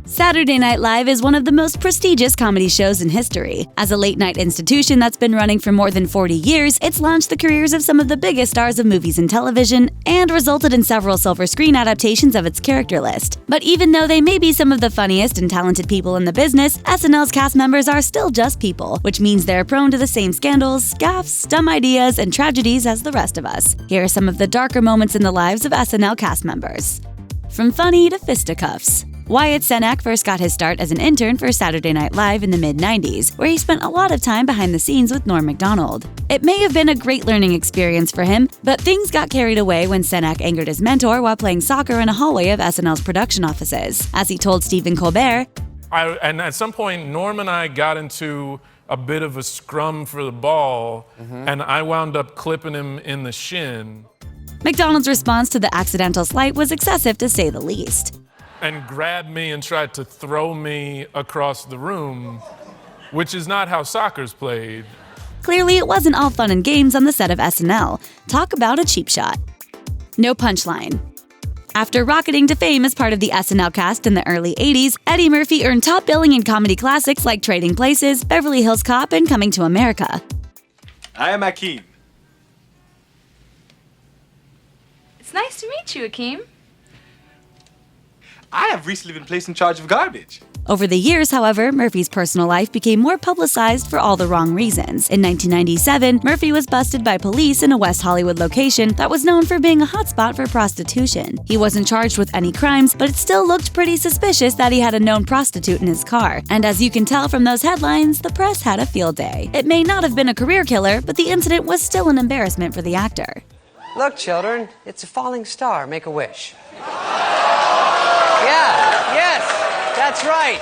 Saturday Night Live is one of the most prestigious comedy shows in history. As a late-night institution that's been running for more than 40 years, it's launched the careers of some of the biggest stars of movies and television, and resulted in several silver screen adaptations of its character list. But even though they may be some of the funniest and talented people in the business, SNL's cast members are still just people, which means they're prone to the same scandals, gaffes, dumb ideas, and tragedies as the rest of us. Here are some of the darker moments in the lives of SNL cast members. From funny to fisticuffs. Wyatt Cenac first got his start as an intern for Saturday Night Live in the mid-90s, where he spent a lot of time behind the scenes with Norm Macdonald. It may have been a great learning experience for him, but things got carried away when Cenac angered his mentor while playing soccer in a hallway of SNL's production offices. As he told Stephen Colbert, and at some point, Norm and I got into a bit of a scrum for the ball, and I wound up clipping him in the shin. Macdonald's response to the accidental slight was excessive to say the least. And grabbed me and tried to throw me across the room, which is not how soccer's played. Clearly, it wasn't all fun and games on the set of SNL. Talk about a cheap shot. No punchline. After rocketing to fame as part of the SNL cast in the early 80s, Eddie Murphy earned top billing in comedy classics like Trading Places, Beverly Hills Cop, and Coming to America. I am Akeem. It's nice to meet you, Akeem. I have recently been placed in charge of garbage. Over the years, however, Murphy's personal life became more publicized for all the wrong reasons. In 1997, Murphy was busted by police in a West Hollywood location that was known for being a hotspot for prostitution. He wasn't charged with any crimes, but it still looked pretty suspicious that he had a known prostitute in his car. And as you can tell from those headlines, the press had a field day. It may not have been a career killer, but the incident was still an embarrassment for the actor. Look, children, it's a falling star. Make a wish. Yes, that's right.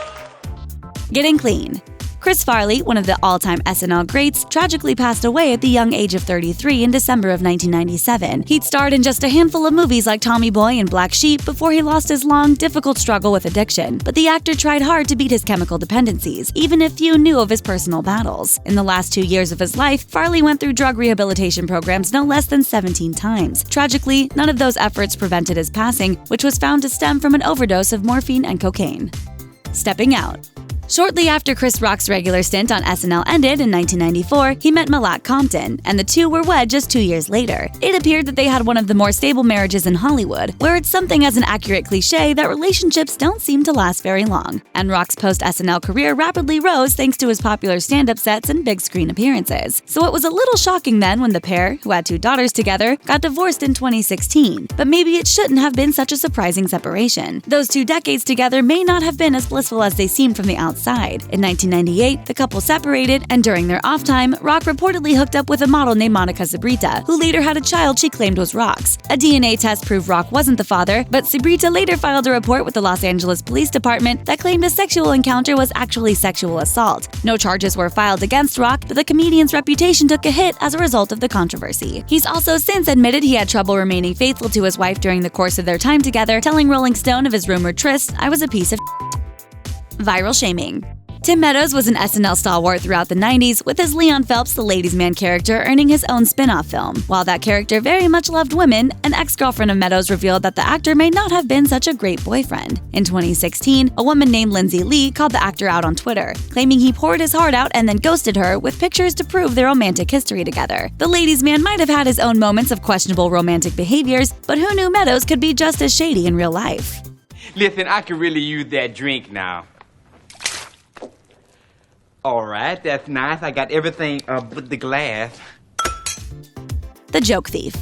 Getting clean. Chris Farley, one of the all-time SNL greats, tragically passed away at the young age of 33 in December of 1997. He'd starred in just a handful of movies like Tommy Boy and Black Sheep before he lost his long, difficult struggle with addiction. But the actor tried hard to beat his chemical dependencies, even if few knew of his personal battles. In the last 2 years of his life, Farley went through drug rehabilitation programs no less than 17 times. Tragically, none of those efforts prevented his passing, which was found to stem from an overdose of morphine and cocaine. Stepping out. Shortly after Chris Rock's regular stint on SNL ended in 1994, he met Malak Compton, and the two were wed just 2 years later. It appeared that they had one of the more stable marriages in Hollywood, where it's something as an accurate cliche that relationships don't seem to last very long. And Rock's post-SNL career rapidly rose thanks to his popular stand-up sets and big screen appearances. So it was a little shocking then when the pair, who had 2 daughters together, got divorced in 2016. But maybe it shouldn't have been such a surprising separation. Those 2 decades together may not have been as blissful as they seemed from the outside. In 1998, the couple separated, and during their off time, Rock reportedly hooked up with a model named Monica Sabrita, who later had a child she claimed was Rock's. A DNA test proved Rock wasn't the father, but Sabrita later filed a report with the Los Angeles Police Department that claimed a sexual encounter was actually sexual assault. No charges were filed against Rock, but the comedian's reputation took a hit as a result of the controversy. He's also since admitted he had trouble remaining faithful to his wife during the course of their time together, telling Rolling Stone of his rumored tryst, "I was a piece of Viral shaming. Tim Meadows was an SNL stalwart throughout the 90s, with his Leon Phelps the Ladies' Man character earning his own spin-off film. While that character very much loved women, an ex-girlfriend of Meadows revealed that the actor may not have been such a great boyfriend. In 2016, a woman named Lindsay Lee called the actor out on Twitter, claiming he poured his heart out and then ghosted her with pictures to prove their romantic history together. The Ladies' Man might have had his own moments of questionable romantic behaviors, but who knew Meadows could be just as shady in real life? Listen, I could really use that drink now. All right, that's nice. I got everything but the glass. The Joke Thief.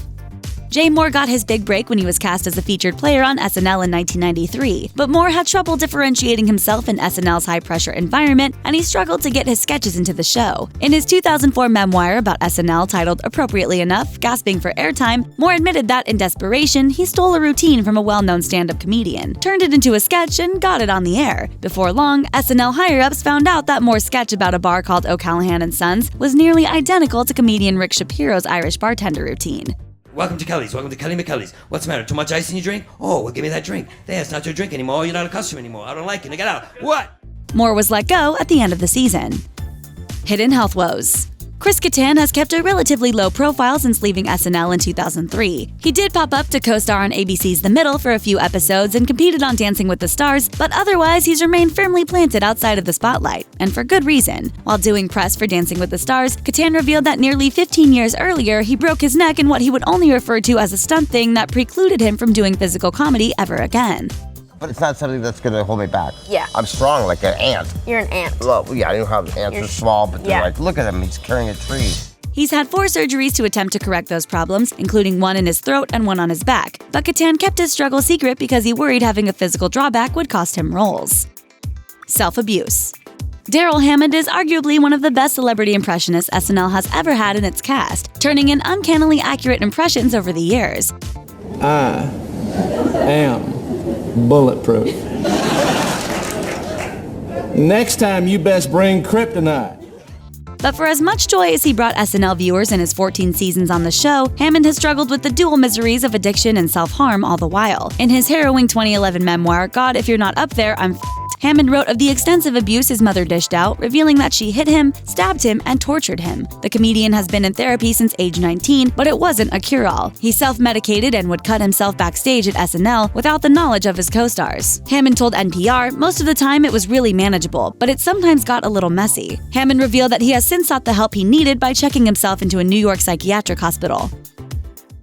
Jay Moore got his big break when he was cast as a featured player on SNL in 1993, but Moore had trouble differentiating himself in SNL's high-pressure environment, and he struggled to get his sketches into the show. In his 2004 memoir about SNL titled Appropriately Enough, Gasping for Airtime, Moore admitted that, in desperation, he stole a routine from a well-known stand-up comedian, turned it into a sketch, and got it on the air. Before long, SNL higher-ups found out that Moore's sketch about a bar called O'Callahan & Sons was nearly identical to comedian Rick Shapiro's Irish bartender routine. Welcome to Kelly's. Welcome to Kelly McKelly's. What's the matter? Too much ice in your drink? Oh, well, give me that drink. There, it's not your drink anymore. You're not a customer anymore. I don't like it. Now get out. What? Moore was let go at the end of the season. Hidden health woes. Chris Kattan has kept a relatively low profile since leaving SNL in 2003. He did pop up to co-star on ABC's The Middle for a few episodes and competed on Dancing with the Stars, but otherwise he's remained firmly planted outside of the spotlight, and for good reason. While doing press for Dancing with the Stars, Kattan revealed that nearly 15 years earlier he broke his neck in what he would only refer to as a stunt thing that precluded him from doing physical comedy ever again. But it's not something that's gonna hold me back. Yeah. I'm strong like an ant. You're an ant. Well, yeah, I know how ants are small, but they're like, look at him, he's carrying a tree. He's had 4 surgeries to attempt to correct those problems, including one in his throat and one on his back. But Kattan kept his struggle secret because he worried having a physical drawback would cost him roles. Self-abuse. Daryl Hammond is arguably one of the best celebrity impressionists SNL has ever had in its cast, turning in uncannily accurate impressions over the years. I am bulletproof. Next time you best bring kryptonite. But for as much joy as he brought SNL viewers in his 14 seasons on the show, Hammond has struggled with the dual miseries of addiction and self-harm all the while. In his harrowing 2011 memoir, God, If You're Not Up There, I'm F***ed, Hammond wrote of the extensive abuse his mother dished out, revealing that she hit him, stabbed him, and tortured him. The comedian has been in therapy since age 19, but it wasn't a cure-all. He self-medicated and would cut himself backstage at SNL without the knowledge of his co-stars. Hammond told NPR, most of the time it was really manageable, but it sometimes got a little messy. Hammond revealed that he has since sought the help he needed by checking himself into a New York psychiatric hospital.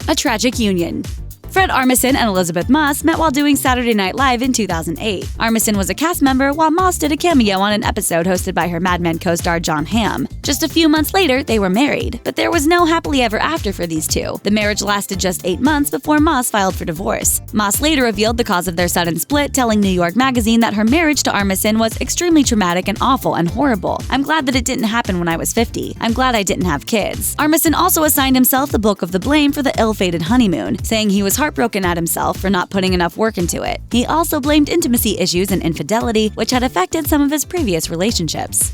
A tragic union. Fred Armisen and Elizabeth Moss met while doing Saturday Night Live in 2008. Armisen was a cast member while Moss did a cameo on an episode hosted by her Mad Men co-star Jon Hamm. Just a few months later, they were married, but there was no happily ever after for these two. The marriage lasted just 8 months before Moss filed for divorce. Moss later revealed the cause of their sudden split, telling New York Magazine that her marriage to Armisen was extremely traumatic and awful and horrible. I'm glad that it didn't happen when I was 50. I'm glad I didn't have kids. Armisen also assigned himself the bulk of the blame for the ill-fated honeymoon, saying he was heartbroken at himself for not putting enough work into it. He also blamed intimacy issues and infidelity, which had affected some of his previous relationships.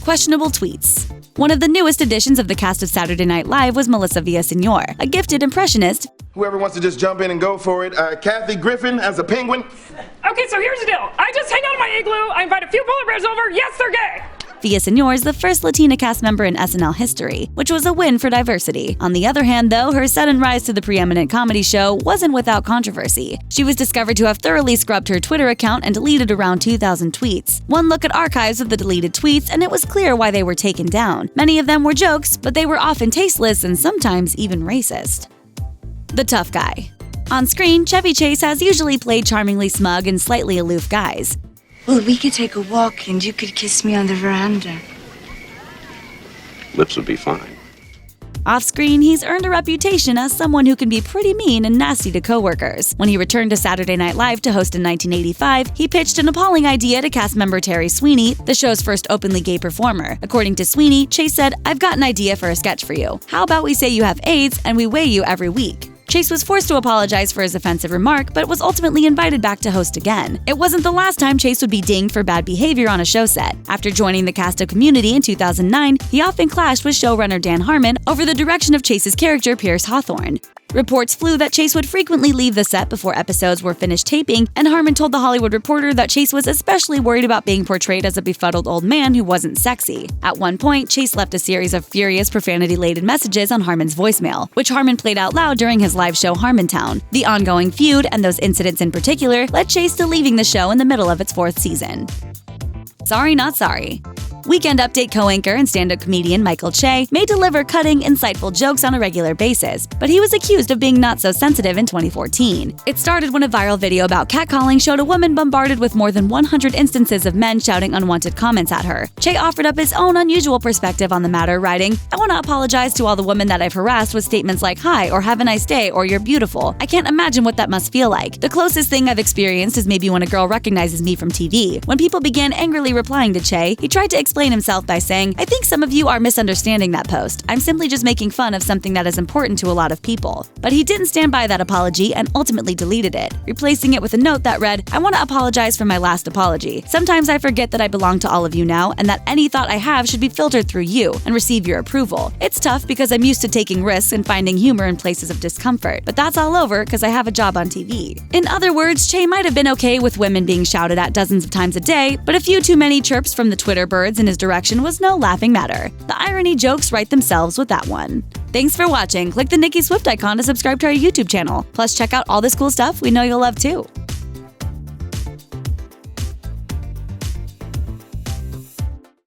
Questionable tweets. One of the newest additions of the cast of Saturday Night Live was Melissa Villaseñor, a gifted impressionist. Whoever wants to just jump in and go for it. Kathy Griffin as a penguin. Okay, so here's the deal. I just hang out in my igloo, I invite a few polar bears over, yes, they're gay! Villaseñor is the first Latina cast member in SNL history, which was a win for diversity. On the other hand, though, her sudden rise to the preeminent comedy show wasn't without controversy. She was discovered to have thoroughly scrubbed her Twitter account and deleted around 2,000 tweets. One look at archives of the deleted tweets, and it was clear why they were taken down. Many of them were jokes, but they were often tasteless and sometimes even racist. The tough guy. On screen, Chevy Chase has usually played charmingly smug and slightly aloof guys. Well, we could take a walk and you could kiss me on the veranda. Lips would be fine. Off-screen, he's earned a reputation as someone who can be pretty mean and nasty to coworkers. When he returned to Saturday Night Live to host in 1985, he pitched an appalling idea to cast member Terry Sweeney, the show's first openly gay performer. According to Sweeney, Chase said, "I've got an idea for a sketch for you. How about we say you have AIDS and we weigh you every week?" Chase was forced to apologize for his offensive remark, but was ultimately invited back to host again. It wasn't the last time Chase would be dinged for bad behavior on a show set. After joining the cast of Community in 2009, he often clashed with showrunner Dan Harmon over the direction of Chase's character Pierce Hawthorne. Reports flew that Chase would frequently leave the set before episodes were finished taping, and Harmon told The Hollywood Reporter that Chase was especially worried about being portrayed as a befuddled old man who wasn't sexy. At one point, Chase left a series of furious, profanity-laden messages on Harmon's voicemail, which Harmon played out loud during his live show Harmontown. The ongoing feud, and those incidents in particular, led Chase to leaving the show in the middle of its 4th season. Sorry Not Sorry. Weekend Update co-anchor and stand-up comedian Michael Che may deliver cutting, insightful jokes on a regular basis, but he was accused of being not so sensitive in 2014. It started when a viral video about catcalling showed a woman bombarded with more than 100 instances of men shouting unwanted comments at her. Che offered up his own unusual perspective on the matter, writing, "I want to apologize to all the women that I've harassed with statements like hi or have a nice day or you're beautiful. I can't imagine what that must feel like. The closest thing I've experienced is maybe when a girl recognizes me from TV." When people began angrily replying to Che, he tried to explain himself by saying, "I think some of you are misunderstanding that post. I'm simply just making fun of something that is important to a lot of people." But he didn't stand by that apology and ultimately deleted it, replacing it with a note that read, "I want to apologize for my last apology. Sometimes I forget that I belong to all of you now and that any thought I have should be filtered through you and receive your approval. It's tough because I'm used to taking risks and finding humor in places of discomfort, but that's all over because I have a job on TV." In other words, Che might have been okay with women being shouted at dozens of times a day, but a few too many chirps from the Twitter birds and in his direction was no laughing matter. The irony jokes write themselves with that one. Thanks for watching. Click the Nicki Swift icon to subscribe to our YouTube channel. Plus, check out all this cool stuff we know you'll love too.